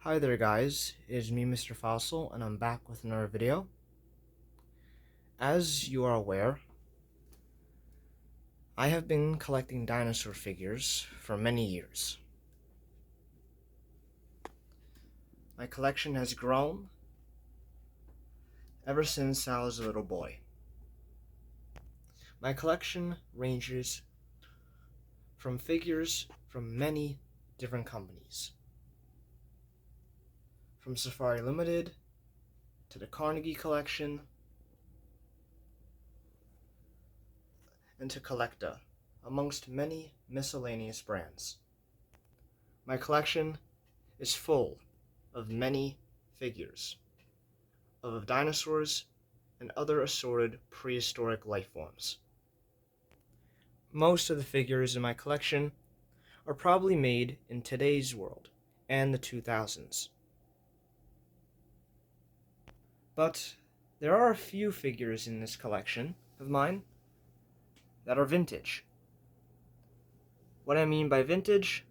Hi there guys, it is me Mr. Fossil and I'm back with another video. As you are aware, I have been collecting dinosaur figures for many years. My collection has grown ever since I was a little boy. My collection ranges from figures from many different companies. From Safari Limited to the Carnegie Collection and to Collecta, amongst many miscellaneous brands. My collection is full of many figures of dinosaurs and other assorted prehistoric life forms. Most of the figures in my collection are probably made in today's world and the 2000s. But there are a few figures in this collection of mine that are vintage. What I mean by vintage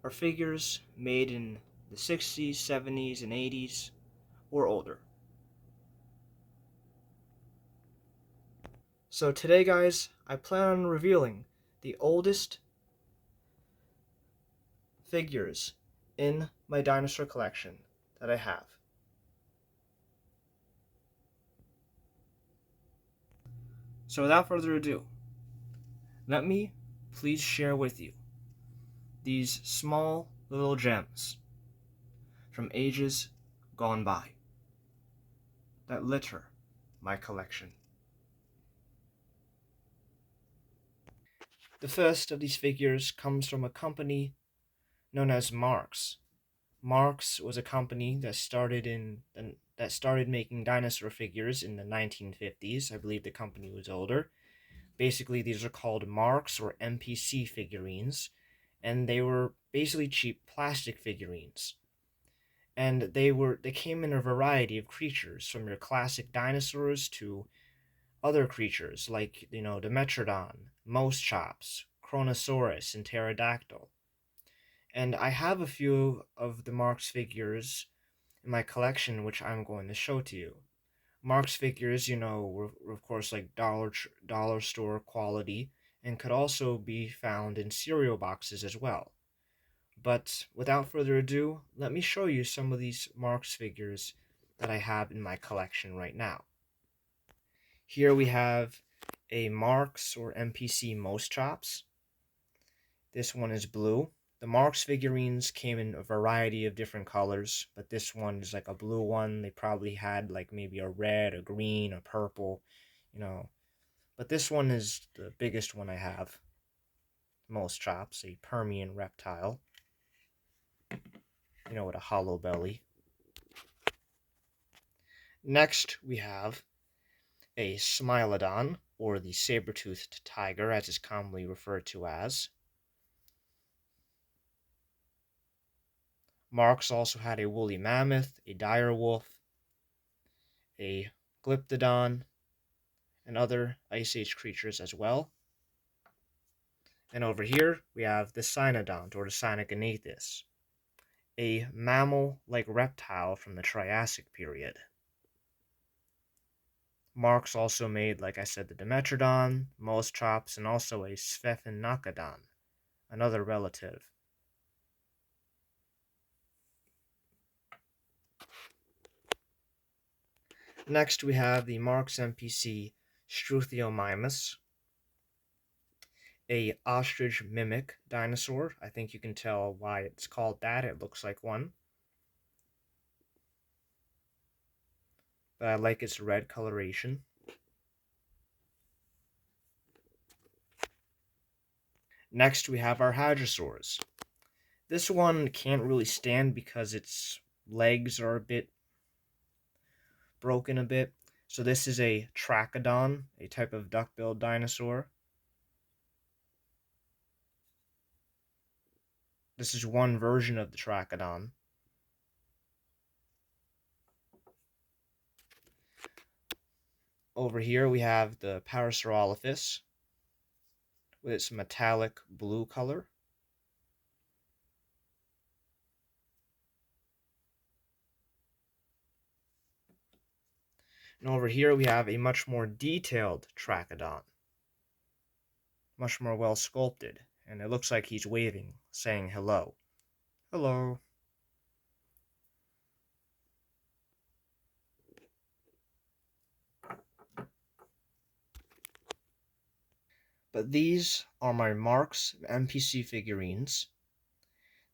are figures made in the 60s, 70s, and 80s or older. So today, guys, I plan on revealing the oldest figures in my dinosaur collection that I have. So without further ado, let me please share with you these small little gems from ages gone by that litter my collection. The first of these figures comes from a company known as Marx. Marx was a company that started making dinosaur figures in the 1950s. I believe the company was older. Basically, these are called Marx or MPC figurines, and they were basically cheap plastic figurines. And they came in a variety of creatures, from your classic dinosaurs to other creatures like, the Metrodon, Mouse Chops, Kronosaurus, and Pterodactyl. And I have a few of the Marx figures in my collection, which I'm going to show to you. Marx figures, were of course like dollar store quality and could also be found in cereal boxes as well. But without further ado, let me show you some of these Marx figures that I have in my collection right now. Here we have a Marx or MPC Mouse Chops. This one is blue. The Marx figurines came in a variety of different colors, but this one is like a blue one. They probably had like maybe a red, a green, a purple, But this one is the biggest one I have. Mouse Chops, a Permian reptile, with a hollow belly. Next, we have a Smilodon, or the saber-toothed tiger, as it's commonly referred to as. Marx also had a woolly mammoth, a dire wolf, a glyptodon, and other Ice Age creatures as well. And over here, we have the Cynodont, or the Cynogenathus, a mammal-like reptile from the Triassic period. Marx also made, like I said, the Dimetrodon, Mouse Chops, and also a Sphethinocodon, another relative. Next, we have the Marx MPC Struthiomimus, a ostrich mimic dinosaur. I think you can tell why it's called that. It looks like one. But I like its red coloration. Next, we have our hadrosaurs. This one can't really stand because its legs are a bit broken a bit. So this is a Trachodon, a type of duck-billed dinosaur. This is one version of the Trachodon. Over here we have the Parasaurolophus with its metallic blue color. And over here we have a much more detailed Trachodon, much more well sculpted, and it looks like he's waving, saying hello. Hello. But these are my Marx MPC figurines.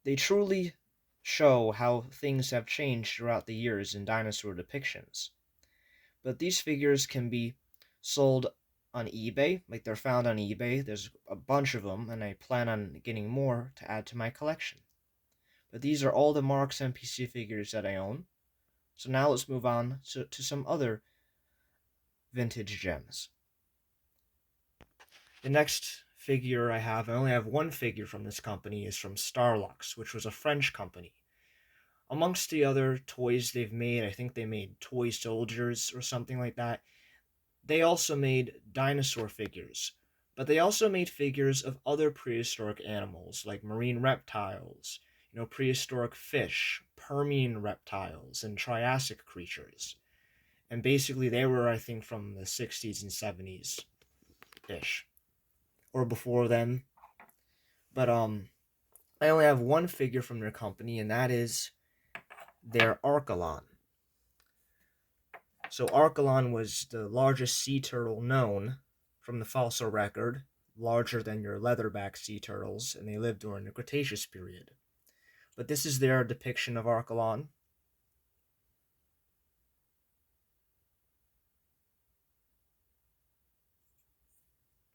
They truly show how things have changed throughout the years in dinosaur depictions. But these figures can be sold on eBay, like they're found on eBay. There's a bunch of them, and I plan on getting more to add to my collection. But these are all the Marx MPC figures that I own. So now let's move on to some other vintage gems. The next figure I only have one figure from this company, is from Starlux, which was a French company. Amongst the other toys they've made, I think they made toy soldiers or something like that. They also made dinosaur figures, but they also made figures of other prehistoric animals like marine reptiles, prehistoric fish, Permian reptiles, and Triassic creatures. And basically, they were, I think, from the 60s and 70s ish, or before then. But I only have one figure from their company, and that is their Archelon. So Archelon was the largest sea turtle known from the fossil record, larger than your leatherback sea turtles, and they lived during the Cretaceous period. But this is their depiction of Archelon.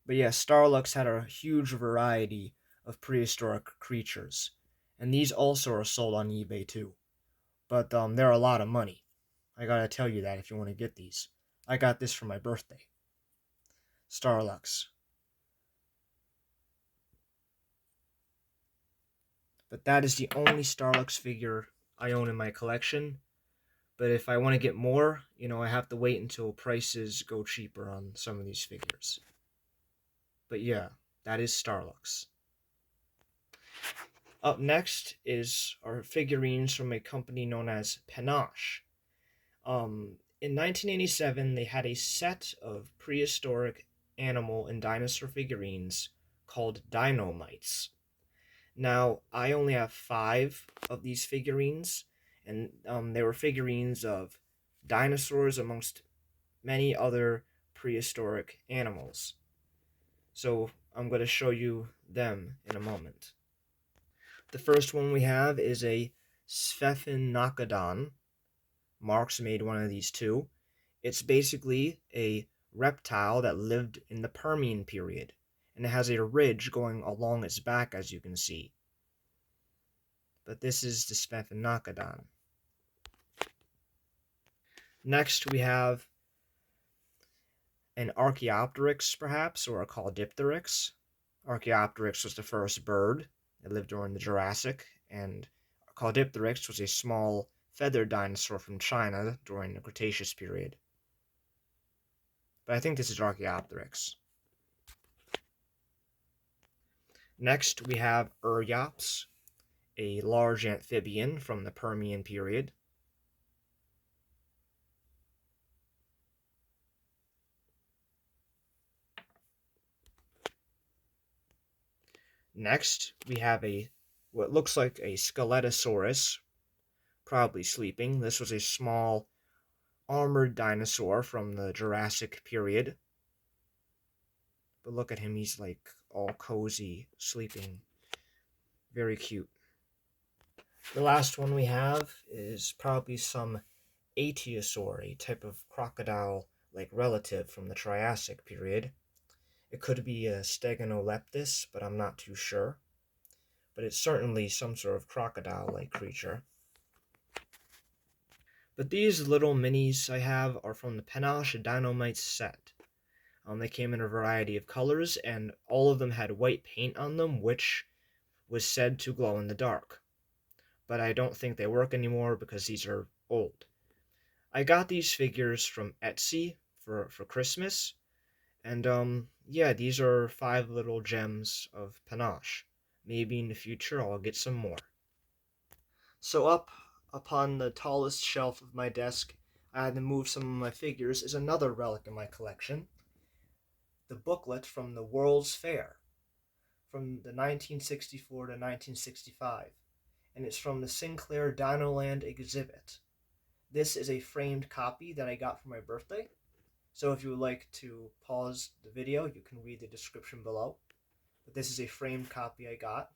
But yeah, Starlux had a huge variety of prehistoric creatures, and these also are sold on eBay too. But they're a lot of money. I gotta tell you that if you want to get these. I got this for my birthday. Starlux. But that is the only Starlux figure I own in my collection. But if I want to get more, I have to wait until prices go cheaper on some of these figures. But yeah, that is Starlux. Up next is our figurines from a company known as Panach. In 1987, they had a set of prehistoric animal and dinosaur figurines called Dino-mites. Now, I only have 5 of these figurines, and they were figurines of dinosaurs amongst many other prehistoric animals. So I'm going to show you them in a moment. The first one we have is a Sphephenokodon. Marx made one of these too. It's basically a reptile that lived in the Permian period, and it has a ridge going along its back, as you can see. But this is the Sphephenokodon. Next, we have an Archaeopteryx, perhaps, or a Caudipteryx. Archaeopteryx was the first bird. It lived during the Jurassic, and Caudipteryx was a small feathered dinosaur from China during the Cretaceous period. But I think this is Archaeopteryx. Next, we have Uryops, a large amphibian from the Permian period. Next, we have what looks like a Skeletosaurus, probably sleeping. This was a small armored dinosaur from the Jurassic period. But look at him, he's like all cozy, sleeping. Very cute. The last one we have is probably some Atiosaur, a type of crocodile-like relative from the Triassic period. It could be a Steganoleptis, but I'm not too sure. But it's certainly some sort of crocodile-like creature. But these little minis I have are from the Panach Dino-mites set. They came in a variety of colors, and all of them had white paint on them, which was said to glow in the dark. But I don't think they work anymore because these are old. I got these figures from Etsy for Christmas, and yeah, these are 5 little gems of Panache. Maybe in the future I'll get some more. So up upon the tallest shelf of my desk, I had to move some of my figures, is another relic in my collection. The booklet from the World's Fair from the 1964 to 1965, and it's from the Sinclair Dino Land exhibit. This is a framed copy that I got for my birthday. So if you would like to pause the video, you can read the description below. But this is a framed copy I got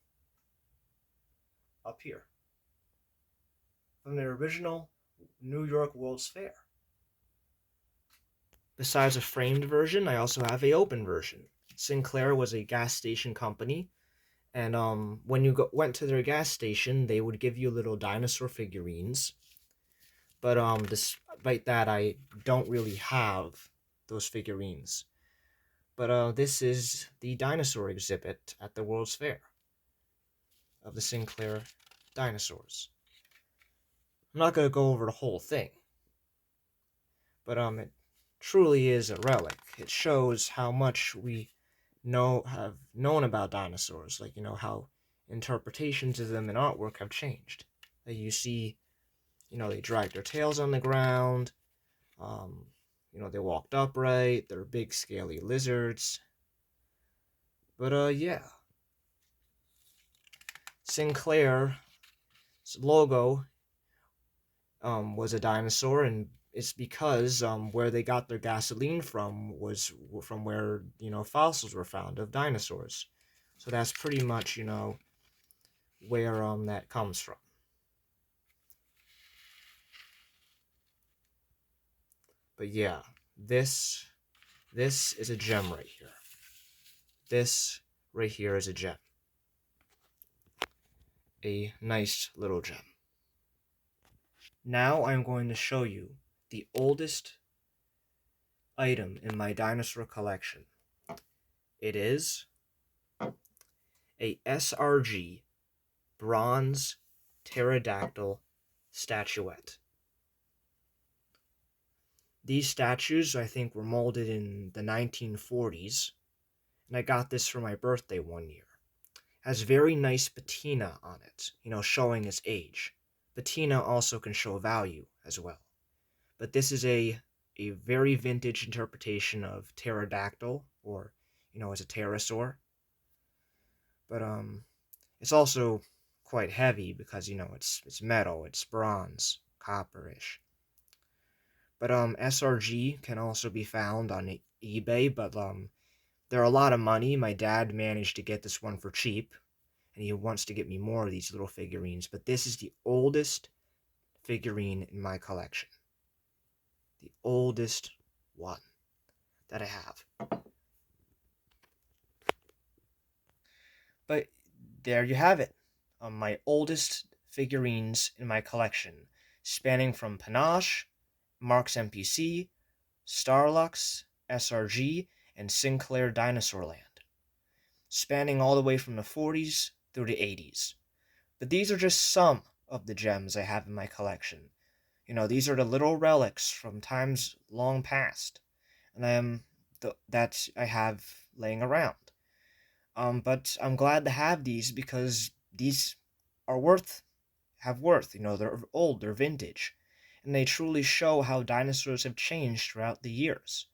up here from the original New York World's Fair. Besides a framed version, I also have a open version. Sinclair was a gas station company, and when you went to their gas station, they would give you little dinosaur figurines. But despite that, I don't really have those figurines. But this is the dinosaur exhibit at the World's Fair of the Sinclair dinosaurs. I'm not going to go over the whole thing, but it truly is a relic. It shows how much we have known about dinosaurs, like, how interpretations of them in artwork have changed. Like you see, they drag their tails on the ground, they walked upright, they're big scaly lizards. But yeah. Sinclair's logo was a dinosaur, and it's because where they got their gasoline from was from where fossils were found of dinosaurs. So that's pretty much where that comes from. But yeah, this is a gem right here. This right here is a gem. A nice little gem. Now I'm going to show you the oldest item in my dinosaur collection. It is a SRG bronze pterodactyl statuette. These statues, I think, were molded in the 1940s, and I got this for my birthday one year. It has very nice patina on it, showing its age. Patina also can show value as well. But this is a very vintage interpretation of pterodactyl, or, as a pterosaur. But it's also quite heavy because, it's metal, it's bronze, copperish. But SRG can also be found on eBay, but they're a lot of money. My dad managed to get this one for cheap, and he wants to get me more of these little figurines. But this is the oldest figurine in my collection. The oldest one that I have. But there you have it. My oldest figurines in my collection, spanning from Panach, Marx MPC, Starlux, SRG, and Sinclair Dinosaur Land, spanning all the way from the 40s through the 80s. But these are just some of the gems I have in my collection. These are the little relics from times long past, and that I have laying around. But I'm glad to have these because these are have worth. They're old, they're vintage, and they truly show how dinosaurs have changed throughout the years.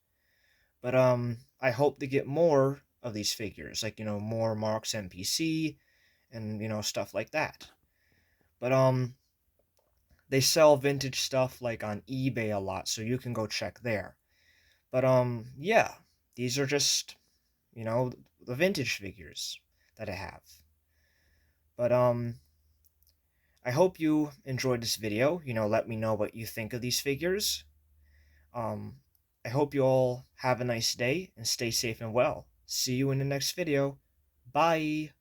But I hope to get more of these figures, like more Marx MPC, and stuff like that. But they sell vintage stuff like on eBay a lot, so you can go check there. But yeah, these are just the vintage figures that I have. But I hope you enjoyed this video. Let me know what you think of these figures. I hope you all have a nice day and stay safe and well. See you in the next video. Bye.